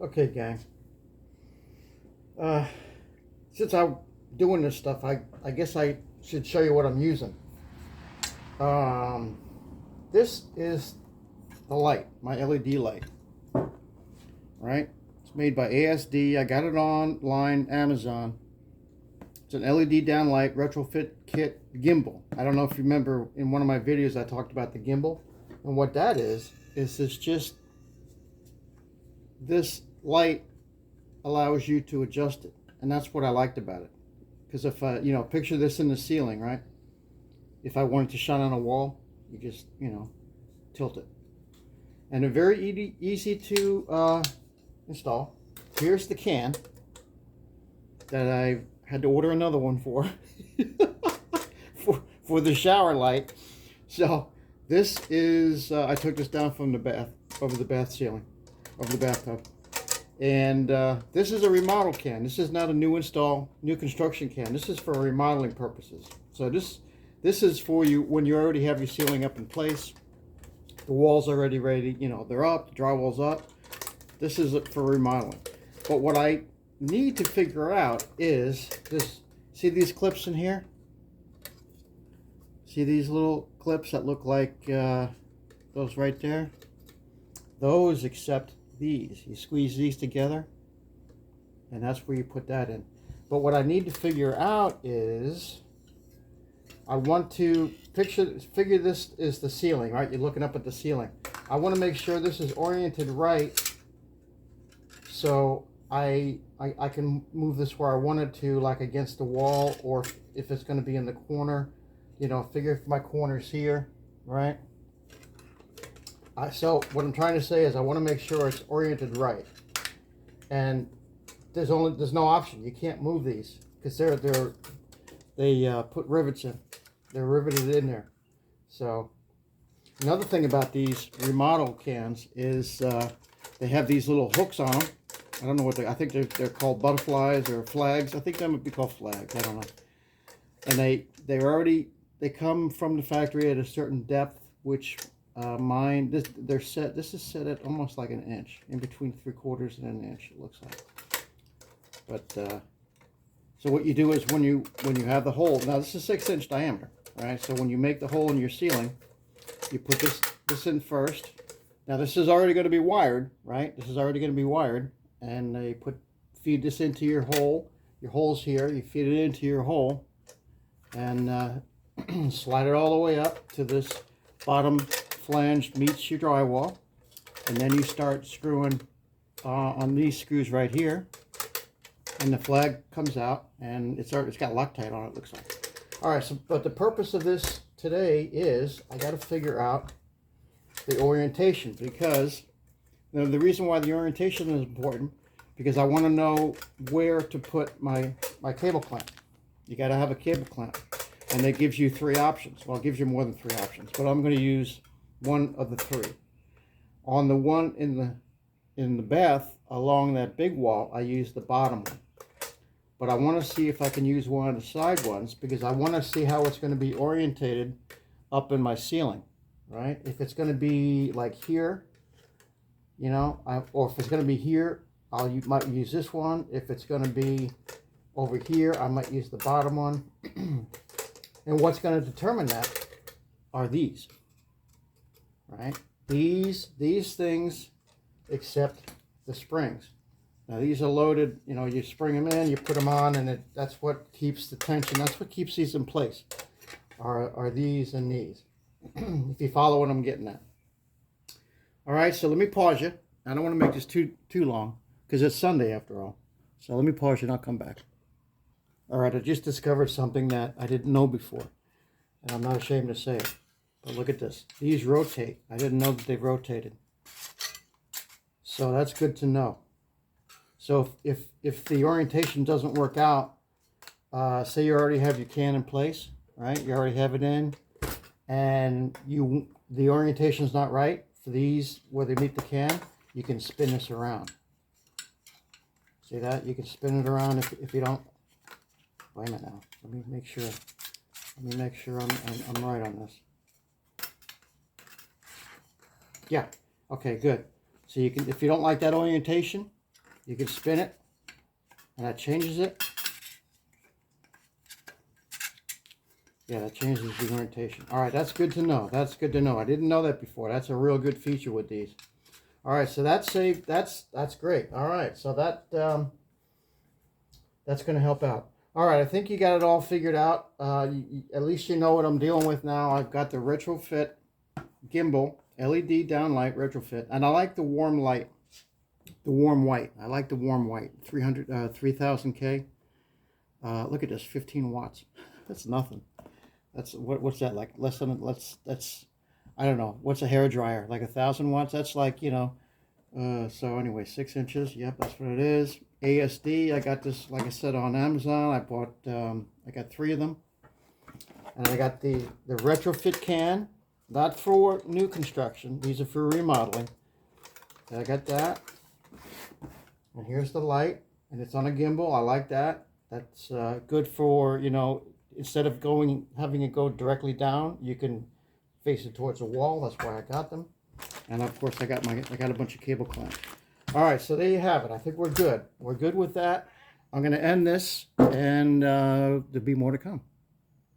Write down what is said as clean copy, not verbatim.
Okay, gang. Uh, since I'm doing this stuff, I guess I should show you what I'm using. Um, this is the light, my LED light, right? It's made by ASD. I got it online, Amazon. It's an LED downlight retrofit kit gimbal. I don't know if you remember in one of my videos I talked about the gimbal. And what that is it's just this light allows you to adjust it. And that's what I liked about it. Because if picture this in the ceiling, right? If I wanted to shine on a wall, you just, tilt it. And they're very easy to install. Here's the can that I had to order another one for, for the shower light. So this is, I took this down from the bath, over the bath ceiling, over the bathtub. And this is a remodel can. This is not a new install, new construction can. This is for remodeling purposes. So this is for you when you already have your ceiling up in place. The walls are already ready, they're up, the drywall's up. This is for remodeling. But what I need to figure out is this. See these clips in here? See these little clips that look like those right there? Those accept these. You squeeze these together, and that's where you put that in. But what I need to figure out is I want to figure this is the ceiling, right? You're looking up at the ceiling. I want to make sure this is oriented right, so I can move this where I want it to, like against the wall, or if it's going to be in the corner, figure if my corner's here, right? So what I'm trying to say is I want to make sure it's oriented right, and there's no option. You can't move these because they put rivets in. They're riveted in there. So another thing about these remodel cans is they have these little hooks on them. I don't know what I think they're called butterflies or flags. I think they might be called flags. I don't know. And they come from the factory at a certain depth, which this is set at almost like an inch, in between 3/4 and an inch, it looks like. But so what you do is when you have the hole, now this is 6-inch diameter, right? So when you make the hole in your ceiling, you put this in first. Now this is already going to be wired, right? This is already going to be wired, and they feed this into your hole. Your hole's here. You feed it into your hole, and slide it all the way up to this bottom flange meets your drywall, and then you start screwing on these screws right here, and the flag comes out, and it's got Loctite on it, looks like. All right, so but the purpose of this today is I got to figure out the orientation, because the reason why the orientation is important, because I want to know where to put my cable clamp. You got to have a cable clamp, and that gives you 3 options. Well, it gives you more than 3 options, but I'm going to use one of the 3. On the one in the bath along that big wall, I use the bottom one. But I want to see if I can use one of the side ones, because I want to see how it's going to be orientated up in my ceiling, right? If it's going to be like here, or if it's going to be here, might use this one. If it's going to be over here, I might use the bottom one. And what's going to determine that are these, right? These things accept the springs. Now these are loaded, you spring them in, you put them on, and that's what keeps the tension. That's what keeps these in place, are these and these. If you follow what I'm getting at. All right, so let me pause you. I don't want to make this too long, because it's Sunday after all. So let me pause you and I'll come back. All right, I just discovered something that I didn't know before, and I'm not ashamed to say it. But look at this. These rotate. I didn't know that they rotated. So that's good to know. So if the orientation doesn't work out, say you already have your can in place, right? You already have it in, and the orientation's not right for these where they meet the can, you can spin this around. See that? You can spin it around if you don't. Wait a minute now. Let me make sure I'm right on this. Yeah. Okay, good. So you can, if you don't like that orientation, You can spin it, and that changes it. Yeah, that changes the orientation. All right, that's good to know. That's good to know. I didn't know that before. That's a real good feature with these. All right, so that's saved. That's great. All right, so that's going to help out. All right, I think you got it all figured out. At least you know what I'm dealing with now. I've got the retrofit gimbal, LED downlight retrofit, and I like the warm light, the warm white. I like the warm white, 3000K. Look at this, 15 watts. That's nothing. That's what's that like? Less than that's I don't know. What's a hair dryer? Like 1,000 watts? That's like, you know. So anyway, 6 inches. Yep, that's what it is. ASD. I got this, like I said, on Amazon. I bought. I got 3 of them, and I got the retrofit can. Not for new construction. These are for remodeling. I got that. And here's the light, and it's on a gimbal. I like that. That's good for, you know, instead of having it go directly down, you can face it towards the wall. That's why I got them. And of course, I got a bunch of cable clamps. All right, so there you have it. I think we're good. We're good with that. I'm going to end this, and there'll be more to come.